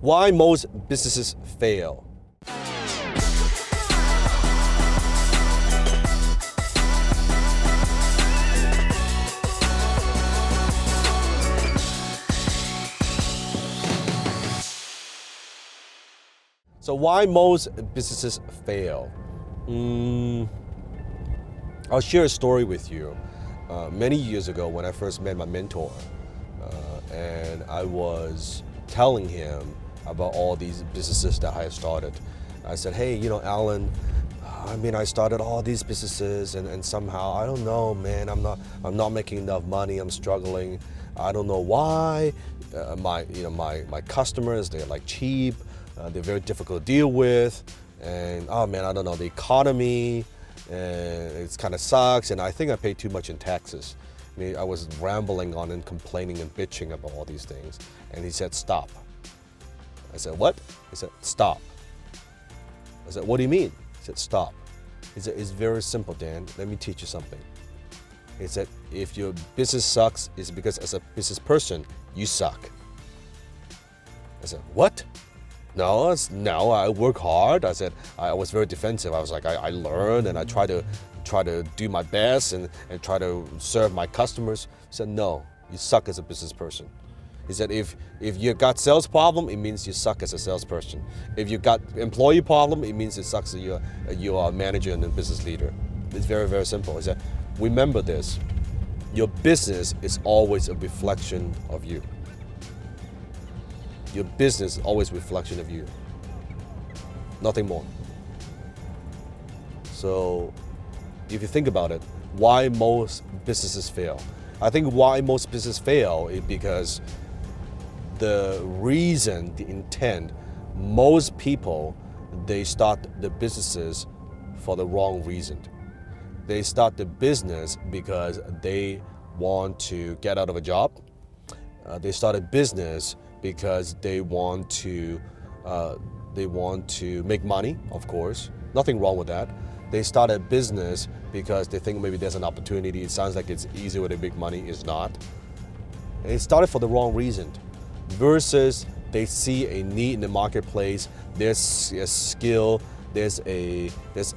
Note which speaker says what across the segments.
Speaker 1: Why most businesses fail. So why most businesses fail? I'll share a story with you. Many years ago when I first met my mentor, and I was telling him about all these businesses that I had started. I said, hey, Alan, I started all these businesses and somehow, I don't know, man, I'm not making enough money, I'm struggling. I don't know why. My customers, they're like cheap, they're very difficult to deal with, and oh man, I don't know, the economy, and it kind of sucks, and I think I pay too much in taxes. I was rambling on and complaining and bitching about all these things, and he said, stop. I said, what? He said, stop. I said, what do you mean? He said, stop. He said, it's very simple, Dan. Let me teach you something. He said, if your business sucks, it's because as a business person, you suck. I said, what? No, I work hard. I said, I was very defensive. I was like, I learn and I try to do my best and try to serve my customers. He said, no, you suck as a business person. He said, if you got sales problem, it means you suck as a salesperson. If you got employee problem, it means it sucks that you are a manager and a business leader. It's very, very simple. He said, remember this, your business is always a reflection of you. Your business is always a reflection of you. Nothing more. So if you think about it, why most businesses fail? I think why most businesses fail is because the reason, the intent, most people, they start the businesses for the wrong reason. They start the business because they want to get out of a job. They start a business because they want to make money, of course. Nothing wrong with that. They start a business because they think maybe there's an opportunity. It sounds like it's easy way to make money. It's not. And it started for the wrong reason. Versus they see a need in the marketplace, there's a skill, there's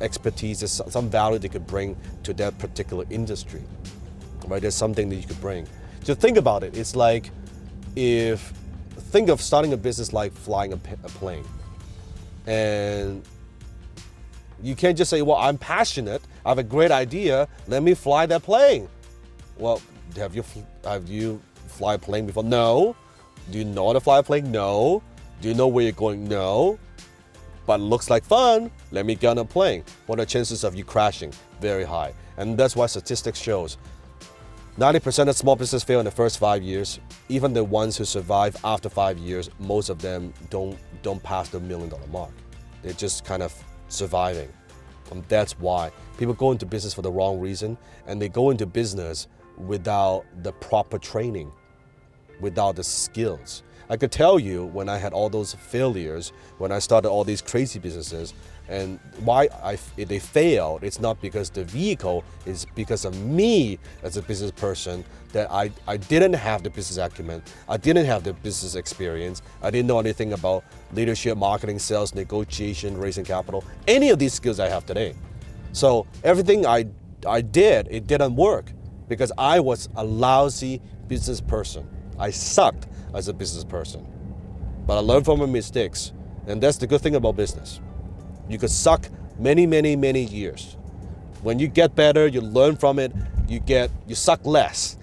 Speaker 1: expertise, there's some value they could bring to that particular industry. Right? There's something that you could bring. So think about it. It's like think of starting a business like flying a plane. And you can't just say, well, I'm passionate, I have a great idea, let me fly that plane. Well, have you fly a plane before? No. Do you know how to fly a plane? No. Do you know where you're going? No. But it looks like fun, let me get on a plane. What are the chances of you crashing? Very high. And that's why statistics shows 90% of small business fail in the first 5 years. Even the ones who survive after 5 years, most of them don't pass the $1 million mark. They're just kind of surviving. And that's why people go into business for the wrong reason, and they go into business without the proper training, without the skills. I could tell you when I had all those failures, when I started all these crazy businesses, and why they failed, it's not because the vehicle, it's because of me as a business person, that I didn't have the business acumen, I didn't have the business experience, I didn't know anything about leadership, marketing, sales, negotiation, raising capital, any of these skills I have today. So everything I did, it didn't work because I was a lousy business person. I sucked as a business person. But I learned from my mistakes, and that's the good thing about business. You could suck many, many, many years. When you get better, you learn from it, you suck less.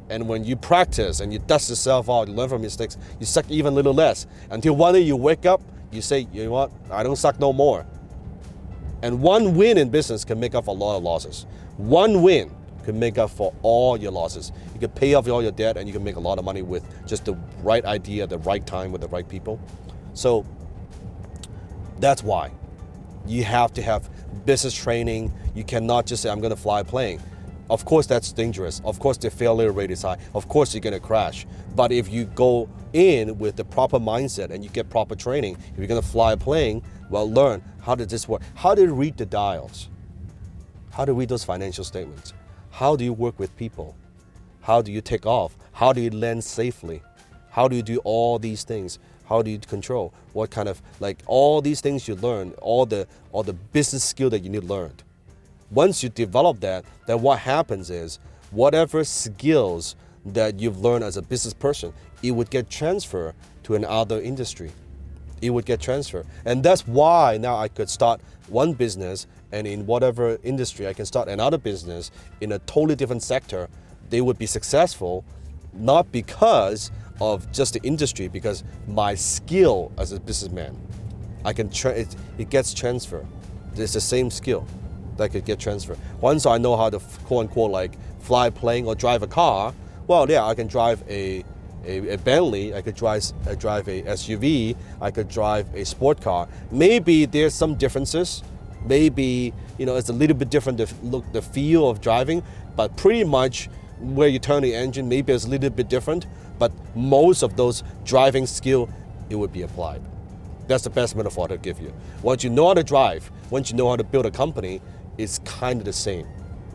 Speaker 1: And when you practice and you dust yourself out, you learn from mistakes, you suck even a little less. Until one day you wake up, you say, you know what, I don't suck no more. And one win in business can make up for a lot of losses. One win can make up for all your losses. You can pay off all your debt and you can make a lot of money with just the right idea at the right time with the right people. So that's why you have to have business training. You cannot just say, I'm going to fly a plane. Of course, that's dangerous. Of course, the failure rate is high. Of course, you're going to crash. But if you go in with the proper mindset and you get proper training, if you're going to fly a plane, well, learn how does this work? How do you read the dials? How do you read those financial statements? How do you work with people? How do you take off? How do you land safely? How do you do all these things? How do you control? What kind of, like, all these things you learn, all the business skill that you need learned. Once you develop that, then what happens is whatever skills that you've learned as a business person, it would get transferred to another industry. It would get transferred. And that's why now I could start one business, and in whatever industry I can start another business in a totally different sector. They would be successful not because of just the industry, because my skill as a businessman, I can it gets transferred. It's the same skill that could get transferred. Once I know how to quote unquote like fly a plane or drive a car, well, yeah, I can drive a Bentley, I could drive a SUV, I could drive a sport car. Maybe there's some differences. Maybe, it's a little bit different, the feel of driving, but pretty much where you turn the engine, maybe it's a little bit different, but most of those driving skill, it would be applied. That's the best metaphor to give you. Once you know how to drive, once you know how to build a company, it's kind of the same.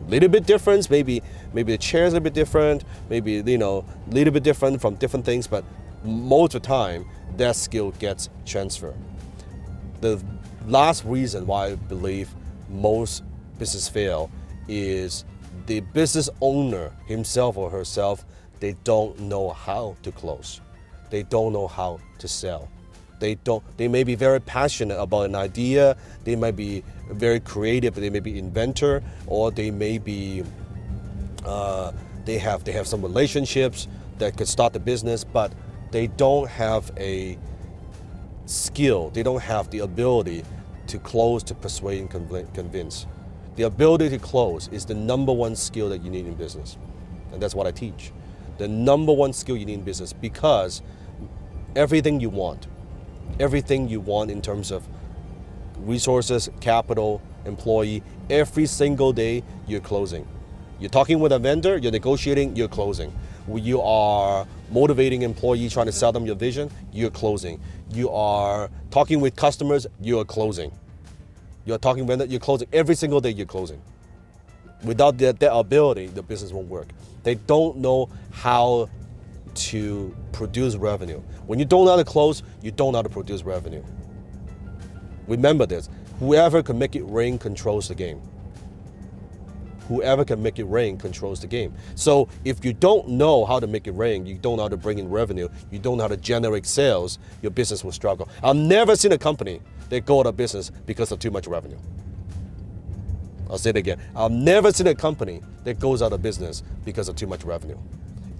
Speaker 1: Little bit difference, maybe the chair's a bit different, maybe, little bit different from different things, but most of the time, that skill gets transferred. The last reason why I believe most business fail is the business owner himself or herself, they don't know how to close. They don't know how to sell. They may be very passionate about an idea, they might be very creative, they may be inventor, or they may be, they have some relationships that could start the business, but they don't have a skill, they don't have the ability to close, to persuade and convince. The ability to close is the number one skill that you need in business. And that's what I teach. The number one skill you need in business, because everything you want in terms of resources, capital, employee, every single day you're closing. You're talking with a vendor, you're negotiating, you're closing. You are motivating employees, trying to sell them your vision, you're closing. You are talking with customers, you're closing. You're talking vendor, you're closing. Every single day you're closing. Without that ability, the business won't work. They don't know how to produce revenue. When you don't know how to close, you don't know how to produce revenue. Remember this, whoever can make it rain controls the game. Whoever can make it rain controls the game. So if you don't know how to make it rain, you don't know how to bring in revenue, you don't know how to generate sales, your business will struggle. I've never seen a company that go out of business because of too much revenue. I'll say it again. I've never seen a company that goes out of business because of too much revenue.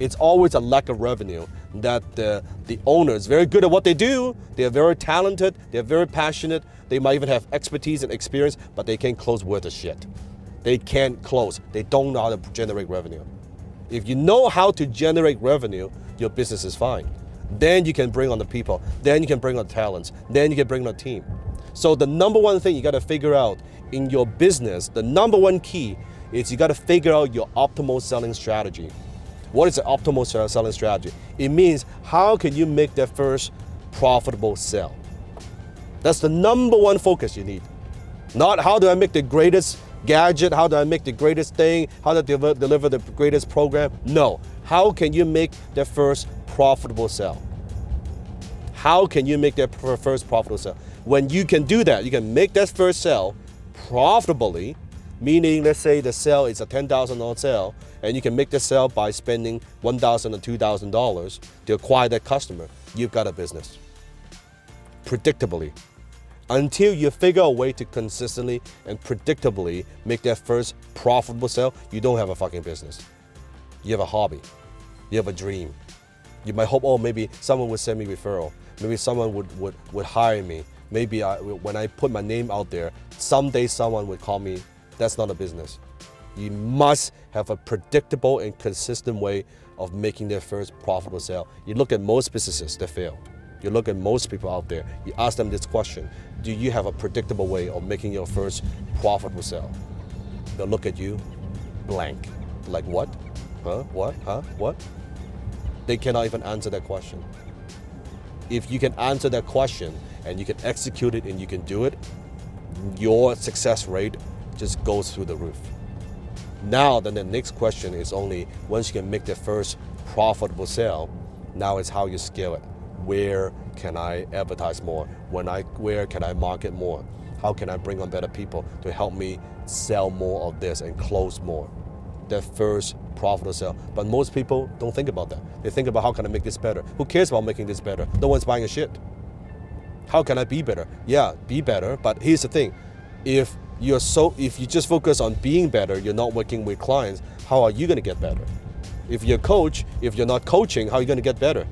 Speaker 1: It's always a lack of revenue that the owner is very good at what they do. They're very talented. They're very passionate. They might even have expertise and experience, but they can't close worth of shit. They can't close. They don't know how to generate revenue. If you know how to generate revenue, your business is fine. Then you can bring on the people. Then you can bring on talents. Then you can bring on a team. So the number one thing you got to figure out in your business, the number one key is you got to figure out your optimal selling strategy. What is the optimal selling strategy? It means how can you make that first profitable sale? That's the number one focus you need. Not how do I make the greatest gadget, how do I make the greatest thing, how do I deliver the greatest program? No. How can you make that first profitable sale? How can you make that first profitable sale? When you can do that, you can make that first sale profitably, meaning let's say the sale is a $10,000 sale, and you can make the sale by spending $1,000 or $2,000 to acquire that customer, you've got a business. Predictably. Until you figure a way to consistently and predictably make that first profitable sale, you don't have a fucking business. You have a hobby. You have a dream. You might hope, oh, maybe someone would send me referral. Maybe someone would hire me. Maybe when I put my name out there, someday someone would call me. That's not a business. You must have a predictable and consistent way of making their first profitable sale. You look at most businesses that fail. You look at most people out there, you ask them this question, do you have a predictable way of making your first profitable sale? They'll look at you, blank. Like what? Huh? What? Huh? What? They cannot even answer that question. If you can answer that question and you can execute it and you can do it, your success rate just goes through the roof. Now, then the next question is only, once you can make the first profitable sale, now it's how you scale it. where can I advertise more? Where can I market more? How can I bring on better people to help me sell more of this and close more? That first profitable sale. But most people don't think about that. They think about how can I make this better? Who cares about making this better? No one's buying a shit. How can I be better? Yeah, be better, but here's the thing. If you just focus on being better, you're not working with clients, how are you gonna get better? If you're a coach, if you're not coaching, how are you gonna get better?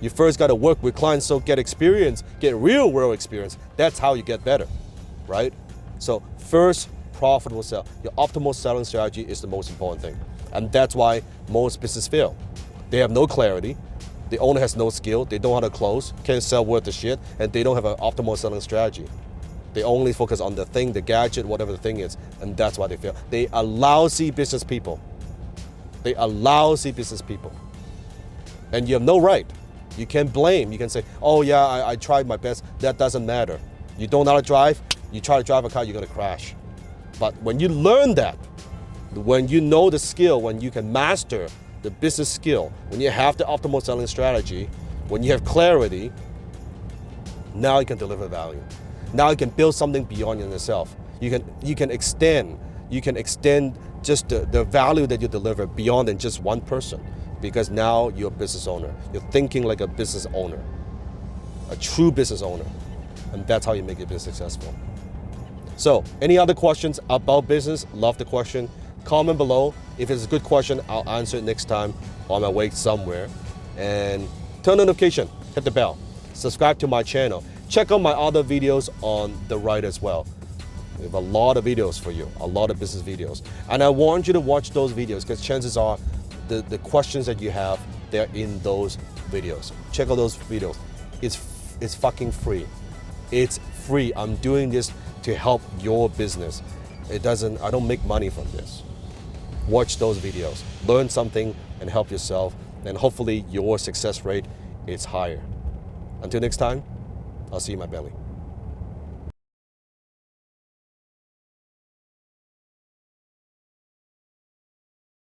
Speaker 1: You first gotta work with clients, so get experience, get real world experience. That's how you get better, right? So first, profitable sale. Your optimal selling strategy is the most important thing. And that's why most businesses fail. They have no clarity. The owner has no skill. They don't know how to close, can't sell worth the shit, and they don't have an optimal selling strategy. They only focus on the thing, the gadget, whatever the thing is, and that's why they fail. They are lousy business people. They are lousy business people. And you have no right. You can blame. You can say, oh yeah, I tried my best. That doesn't matter. You don't know how to drive, you try to drive a car, you're gonna crash. But when you learn that, when you know the skill, when you can master the business skill, when you have the optimal selling strategy, when you have clarity, now you can deliver value. Now you can build something beyond yourself. You can extend just the value that you deliver beyond than just one person, because now you're a business owner. You're thinking like a business owner, a true business owner, and that's how you make your business successful. So, any other questions about business? Love the question. Comment below. If it's a good question, I'll answer it next time on my way somewhere. And turn on notification, hit the bell, subscribe to my channel. Check out my other videos on the right as well. We have a lot of videos for you, a lot of business videos. And I want you to watch those videos because chances are the questions that you have, they're in those videos. Check out those videos. It's fucking free. It's free. I'm doing this to help your business. I don't make money from this. Watch those videos, learn something and help yourself, and hopefully your success rate is higher. Until next time, I'll see you in my belly.